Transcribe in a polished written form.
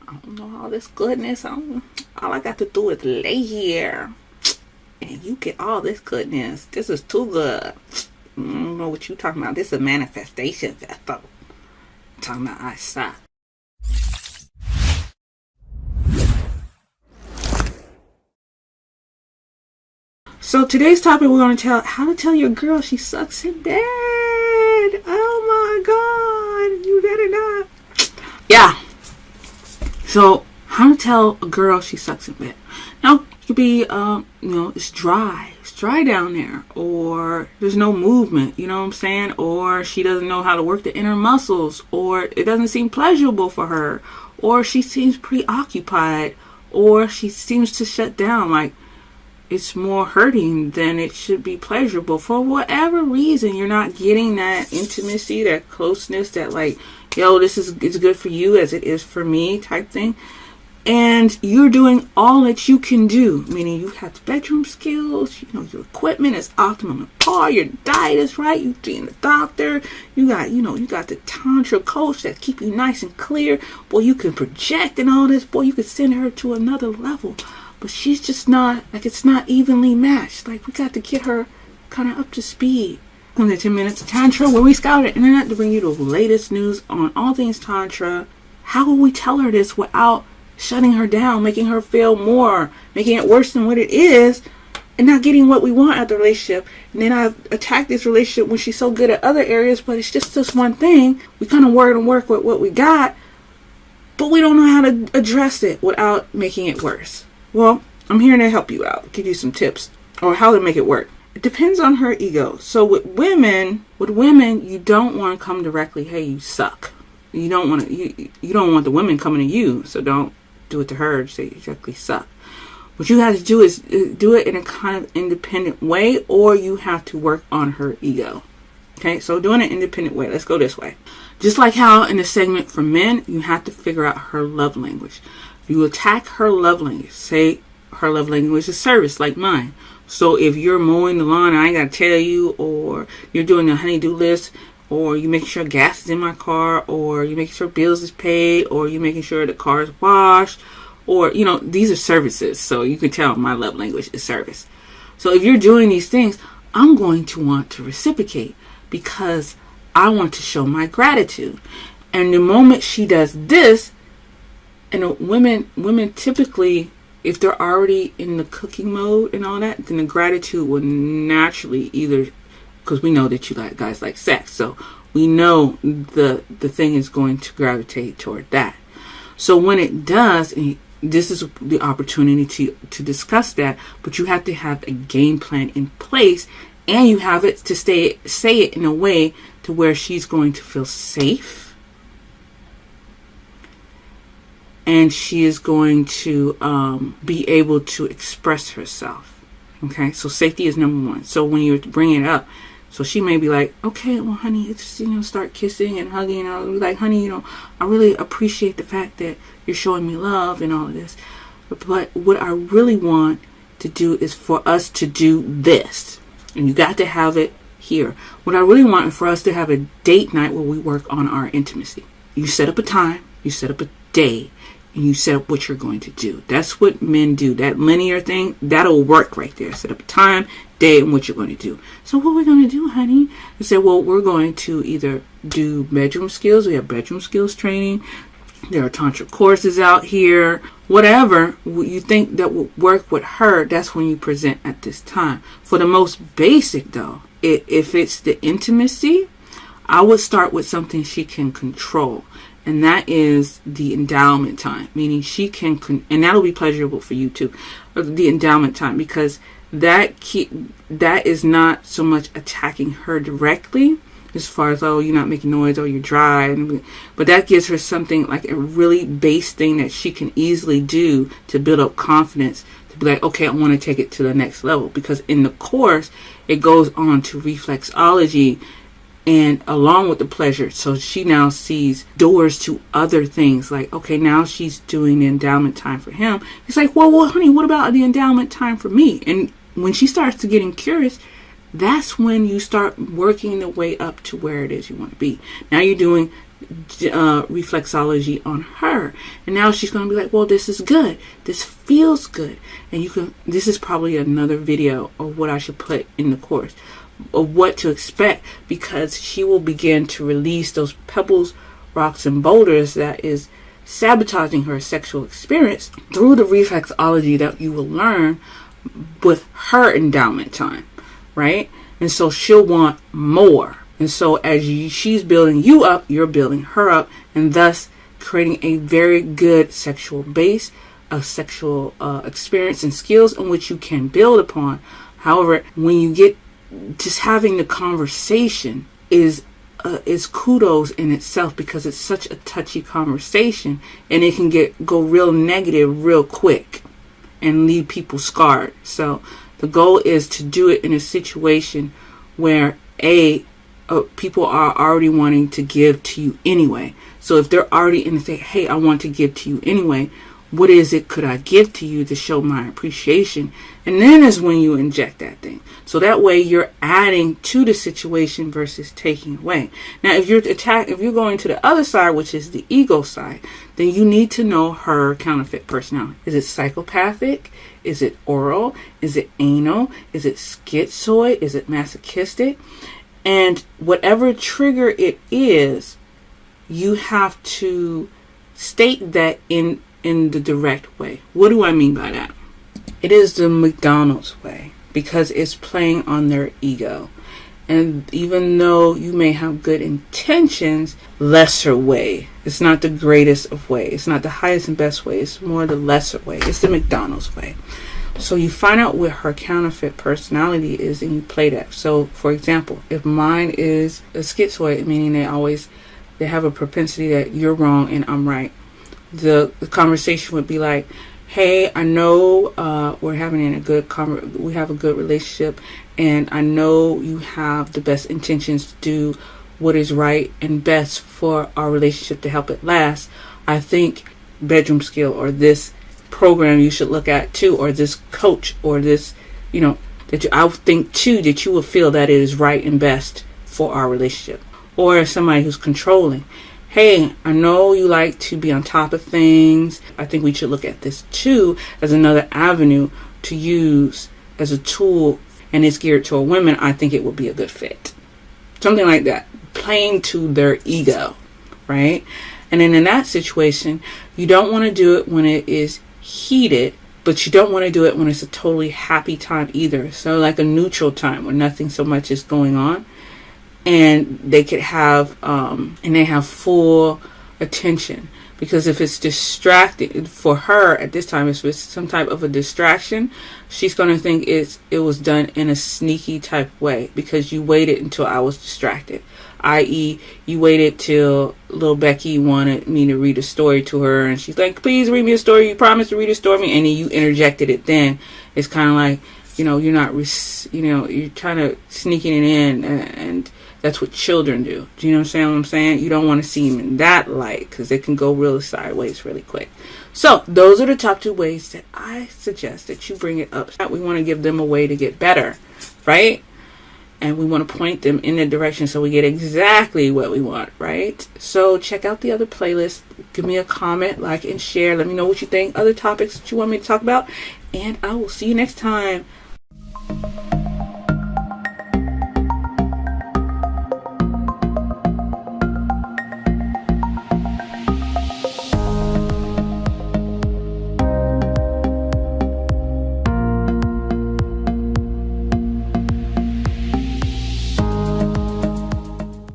I don't know all this goodness. All I got to do is lay here, and you get all this goodness. This is too good. I don't know what you talking about. This is a manifestation vessel. I'm talking about I suck. So today's topic, we're going to tell how to tell your girl she sucks in bed. Oh my God, you better not. Yeah. So how to tell a girl she sucks in bed. Now it could be, it's dry. It's dry down there, or there's no movement. You know what I'm saying? Or she doesn't know how to work the inner muscles, or it doesn't seem pleasurable for her, or she seems preoccupied, or she seems to shut down. Like, it's more hurting than it should be pleasurable. For whatever reason, you're not getting that intimacy, that closeness, that like, yo, it's good for you as it is for me type thing. And you're doing all that you can do, meaning you have the bedroom skills, your equipment is optimum at par, your diet is right, you're seeing the doctor, you got the tantra coach that keep you nice and clear. Boy, you can project and all this. Boy, you could send her to another level. But she's just not, like, it's not evenly matched. Like, we got to get her kind of up to speed. Welcome to 10 Minutes of Tantra, where we scour the internet to bring you the latest news on all things Tantra. How will we tell her this without shutting her down, making her feel more, making it worse than what it is, and not getting what we want out of the relationship? And then I've attacked this relationship when she's so good at other areas, but it's just this one thing. We kind of work with what we got, but we don't know how to address it without making it worse. Well, I'm here to help you out, give you some tips or how to make it work. It depends on her ego. So with women, you don't want to come directly, hey, you suck. You don't want the women coming to you, so don't do it to her, say you exactly suck. What you have to do is do it in a kind of independent way, or you have to work on her ego. Okay, so doing it independent way. Let's go this way. Just like how in the segment for men, you have to figure out her love language. You attack her love language. Say her love language is service, like mine. So if you're mowing the lawn, I ain't got to tell you, or you're doing the honey-do list, or you make sure gas is in my car, or you making sure bills is paid, or you making sure the car is washed, or, these are services. So you can tell my love language is service. So if you're doing these things, I'm going to want to reciprocate because I want to show my gratitude. And the moment she does this, and women typically, if they're already in the cooking mode and all that, then the gratitude will naturally either, because we know that you like guys like sex, so we know the thing is going to gravitate toward that. So when it does, and this is the opportunity to discuss that, but you have to have a game plan in place, and you have it to say it in a way to where she's going to feel safe. And she is going to be able to express herself. Okay, so safety is number one. So when you're bringing it up, so she may be like, okay, well, honey, it's start kissing and hugging, and I'll be like, honey, I really appreciate the fact that you're showing me love and all of this. But what I really want to do is for us to do this, and you got to have it here. What I really want is for us to have a date night where we work on our intimacy. You set up a time, you set up a day, and you set up what you're going to do. That's what men do. That linear thing, that'll work right there. Set up a time, day, and what you're going to do. So what we're going to do, honey? You say, well, we're going to either do bedroom skills. We have bedroom skills training. There are tantra courses out here. Whatever you think that will work with her, that's when you present at this time. For the most basic, though, if it's the intimacy, I would start with something she can control. And that is the endowment time, meaning she can, and that'll be pleasurable for you too, the endowment time, because that is not so much attacking her directly, as far as, oh, you're not making noise, or you're dry, but that gives her something like a really base thing that she can easily do to build up confidence, to be like, okay, I want to take it to the next level. Because in the course, it goes on to reflexology, and along with the pleasure, so she now sees doors to other things. Like, okay, now she's doing the endowment time for him. It's like, well, honey, what about the endowment time for me? And when she starts to getting curious, that's when you start working the way up to where it is you want to be. Now you're doing reflexology on her, and now she's going to be like, well, this is good, this feels good. And this is probably another video of what I should put in the course of what to expect, because she will begin to release those pebbles, rocks, and boulders that is sabotaging her sexual experience through the reflexology that you will learn with her endowment time, right? And so she'll want more. And so as she's building you up, you're building her up, and thus creating a very good sexual base, a sexual experience and skills in which you can build upon. However, when you get just having the conversation is kudos in itself, because it's such a touchy conversation, and it can go real negative real quick and leave people scarred. So the goal is to do it in a situation where people are already wanting to give to you anyway. So if they're already in the state, hey, I want to give to you anyway, what is it could I give to you to show my appreciation? And then is when you inject that thing. So that way you're adding to the situation versus taking away. Now, if you're going to the other side, which is the ego side, then you need to know her counterfeit personality. Is it psychopathic? Is it oral? Is it anal? Is it schizoid? Is it masochistic? And whatever trigger it is, you have to state that in the direct way. What do I mean by that? It is the McDonald's way, because it's playing on their ego. And even though you may have good intentions, lesser way. It's not the greatest of ways. It's not the highest and best way. It's more the lesser way. It's the McDonald's way. So you find out what her counterfeit personality is, and you play that. So, for example, if mine is a schizoid, meaning they have a propensity that you're wrong and I'm right, the conversation would be like, hey, I know we have a good relationship, and I know you have the best intentions to do what is right and best for our relationship to help it last. I think bedroom skill or this program you should look at too, or this coach, or this, I think too that you will feel that it is right and best for our relationship. Or somebody who's controlling. Hey, I know you like to be on top of things. I think we should look at this too as another avenue to use as a tool, and it's geared toward women. I think it would be a good fit. Something like that. Playing to their ego, right? And then in that situation, you don't want to do it when it is heated, but you don't want to do it when it's a totally happy time either. So like a neutral time where nothing so much is going on. And they could have, they have full attention. Because if it's distracting for her at this time, if it's some type of a distraction, she's going to think it was done in a sneaky type way, because you waited until I was distracted. I.e., you waited till little Becky wanted me to read a story to her, and she's like, please read me a story. You promised to read a story to me. And then you interjected it then. It's kind of like, you're not, you're kind of sneaking it in, and that's what children do. Do you know what I'm saying? You don't want to see them in that light, because it can go really sideways really quick. So those are the top 2 ways that I suggest that you bring it up. We want to give them a way to get better, right? And we want to point them in the direction so we get exactly what we want, right? So check out the other playlist. Give me a comment, like, and share. Let me know what you think, other topics that you want me to talk about. And I will see you next time.